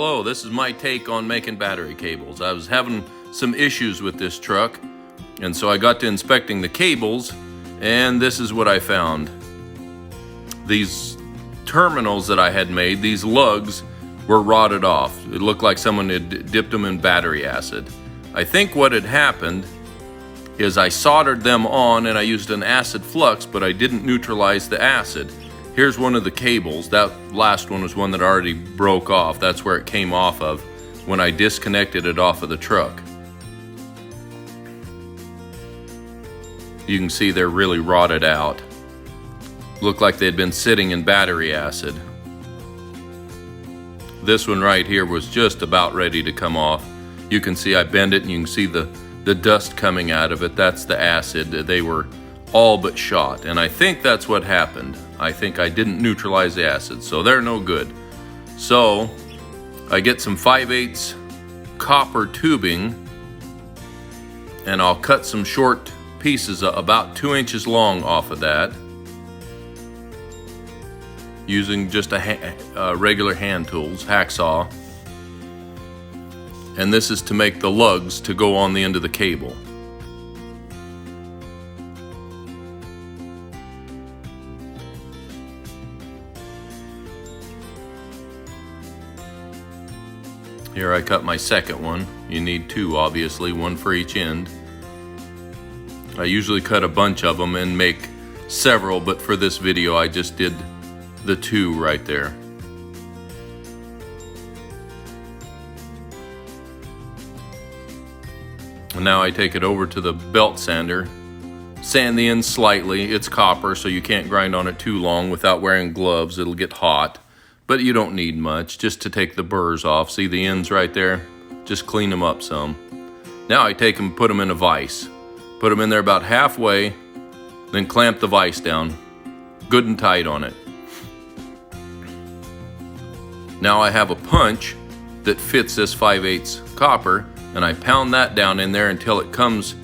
Hello, this is my take on making battery cables. I was having some issues with this truck, and so I got to inspecting the cables, and this is what I found. These terminals that I had made, these lugs, were rotted off. It looked like someone had dipped them in battery acid. I think what had happened is I soldered them on and I used an acid flux, but I didn't neutralize the acid. Here's one of the cables. That last one was one that already broke off. That's where it came off of when I disconnected it off of the truck. You can see they're really rotted out. Look like they'd been sitting in battery acid. This one right here was just about ready to come off. You can see I bend it and you can see the dust coming out of it. That's the acid. They were all but shot, and I think that's what happened. I think I didn't neutralize the acid, so they're no good. So I get some 5/8 copper tubing, and I'll cut some short pieces about 2 inches long off of that using just a regular hand tools, hacksaw. And this is to make the lugs to go on the end of the cable. Here I cut my second one. You need two, obviously, one for each end. I usually cut a bunch of them and make several, but for this video I just did the two right there. And now I take it over to the belt sander, sand the ends slightly. It's copper, so you can't grind on it too long without wearing gloves. It'll get hot. But you don't need much, just to take the burrs off. See the ends right there? Just clean them up some. Now I take them and put them in a vise. Put them in there about halfway, then clamp the vise down, good and tight on it. Now I have a punch that fits this 5/8 copper, and I pound that down in there until it comes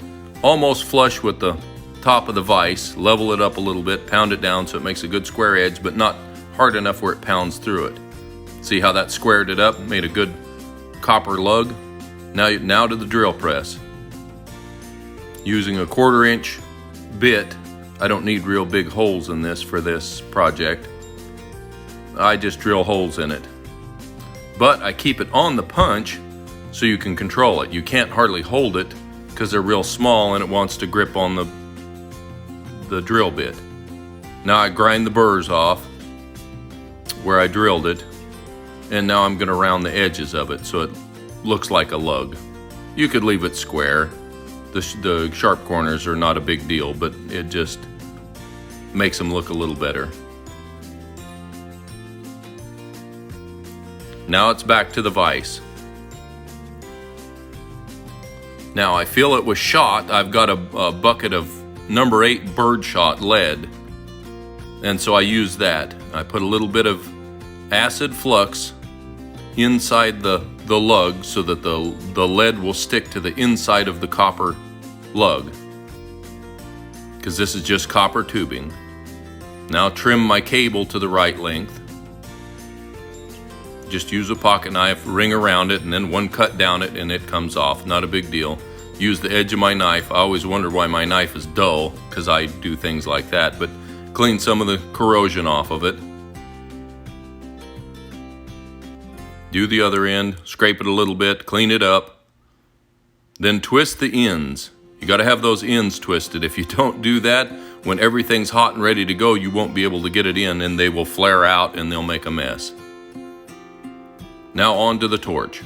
almost flush with the top of the vise. Level it up a little bit, pound it down so it makes a good square edge, but not hard enough where it pounds through it. See how that squared it up, made a good copper lug? Now to the drill press. Using a 1/4 inch bit, I don't need real big holes in this for this project. I just drill holes in it. But I keep it on the punch so you can control it. You can't hardly hold it because they're real small and it wants to grip on the drill bit. Now I grind the burrs off where I drilled it, and now I'm going to round the edges of it so it looks like a lug. You could leave it square. The sharp corners are not a big deal, but it just makes them look a little better. Now it's back to the vise. Now I feel it was shot. I've got a bucket of number 8 birdshot lead, and so I use that. I put a little bit of acid flux inside the lug so that the lead will stick to the inside of the copper lug, because this is just copper tubing. Now trim my cable to the right length. Just use a pocket knife, ring around it, and then one cut down it and it comes off. Not a big deal. Use the edge of my knife. I always wonder why my knife is dull, because I do things like that, but clean some of the corrosion off of it. Do the other end, scrape it a little bit, clean it up. Then twist the ends. You got to have those ends twisted. If you don't do that, when everything's hot and ready to go, you won't be able to get it in, and they will flare out and they'll make a mess. Now on to the torch.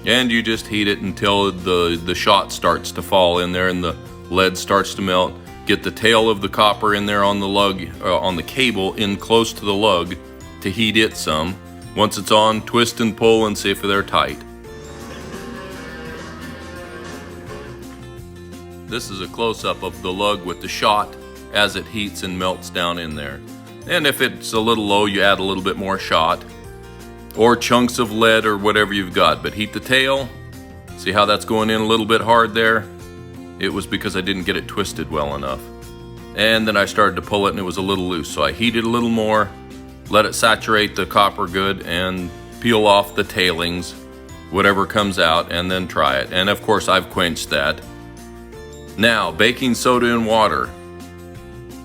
And you just heat it until the shot starts to fall in there and the lead starts to melt. Get the tail of the copper in there on the lug, on the cable, in close to the lug to heat it some. Once it's on, twist and pull and see if they're tight. This is a close-up of the lug with the shot as it heats and melts down in there. And if it's a little low, you add a little bit more shot or chunks of lead or whatever you've got. But heat the tail. See how that's going in a little bit hard there? It was because I didn't get it twisted well enough. And then I started to pull it and it was a little loose, so I heated a little more, let it saturate the copper good, and peel off the tailings, whatever comes out, and then try it. And of course I've quenched that. Now, baking soda and water.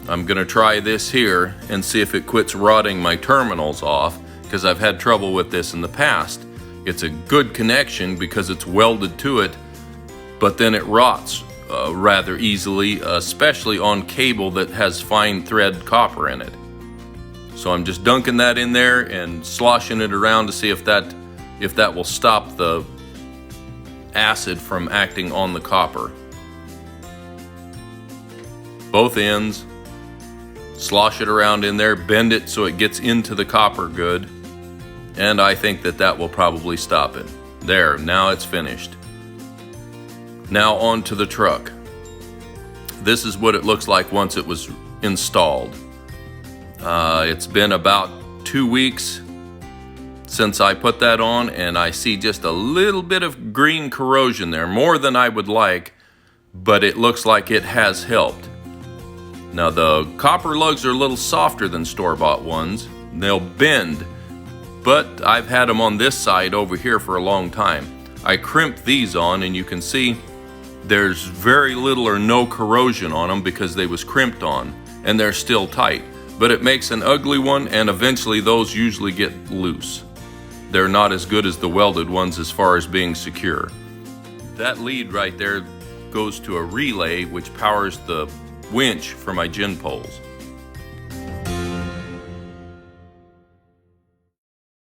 I'm gonna try this here and see if it quits rotting my terminals off, because I've had trouble with this in the past. It's a good connection because it's welded to it, but then it rots rather easily, especially on cable that has fine thread copper in it. So I'm just dunking that in there and sloshing it around to see if that will stop the acid from acting on the copper. Both ends, slosh it around in there, bend it so it gets into the copper good, and I think that will probably stop it. There, now it's finished. Now on to the truck. This is what it looks like once it was installed. It's been about 2 weeks since I put that on, and I see just a little bit of green corrosion there, more than I would like, but it looks like it has helped. Now the copper lugs are a little softer than store-bought ones. They'll bend, but I've had them on this side over here for a long time. I crimped these on, and you can see there's very little or no corrosion on them because they was crimped on, and they're still tight. But it makes an ugly one, and eventually those usually get loose. They're not as good as the welded ones as far as being secure. That lead right there goes to a relay which powers the winch for my gin poles.